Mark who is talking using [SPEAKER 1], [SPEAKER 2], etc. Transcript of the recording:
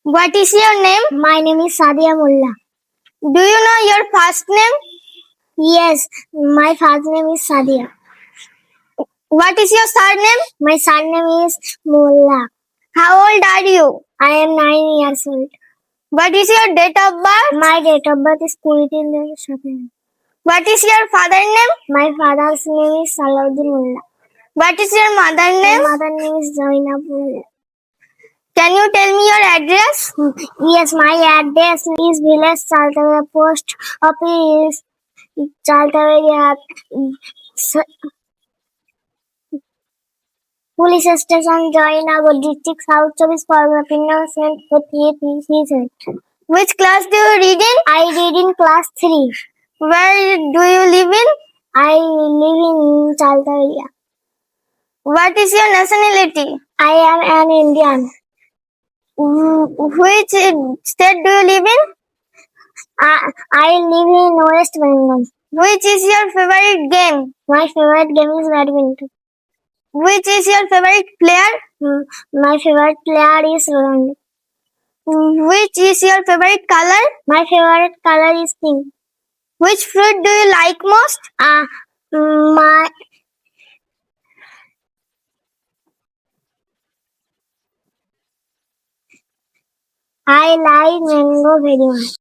[SPEAKER 1] What is your name?
[SPEAKER 2] My name is Sadia Mullah.
[SPEAKER 1] Do you know your first name?
[SPEAKER 2] Yes, my first name is Sadia.
[SPEAKER 1] What is your surname?
[SPEAKER 2] My surname is Mullah.
[SPEAKER 1] How old are you?
[SPEAKER 2] I am 9 years old.
[SPEAKER 1] What is your date of birth?
[SPEAKER 2] My date of birth is 14/7.
[SPEAKER 1] What is your father name?
[SPEAKER 2] My father's name is Salahuddin Mullah.
[SPEAKER 1] What is your mother
[SPEAKER 2] My
[SPEAKER 1] name?
[SPEAKER 2] mother name is Zainab Mullah.
[SPEAKER 1] Can you tell me your address?
[SPEAKER 2] Yes, my address is village Chaltavia. Post office Chaltavia. Police station Joynagar district South Chobis Pargana pin number 74336.
[SPEAKER 1] Which class do you read in?
[SPEAKER 2] I read in class 3.
[SPEAKER 1] Where do you live in?
[SPEAKER 2] I live in Chaltavia.
[SPEAKER 1] What is your nationality?
[SPEAKER 2] I am an Indian.
[SPEAKER 1] Which state do you live in?
[SPEAKER 2] I live in West Bengal.
[SPEAKER 1] Which is your favorite game?
[SPEAKER 2] My favorite game is badminton.
[SPEAKER 1] Which is your favorite player?
[SPEAKER 2] My favorite player is Ronaldo.
[SPEAKER 1] Which is your favorite color?
[SPEAKER 2] My favorite color is pink.
[SPEAKER 1] Which fruit do you like most?
[SPEAKER 2] I like mango very much.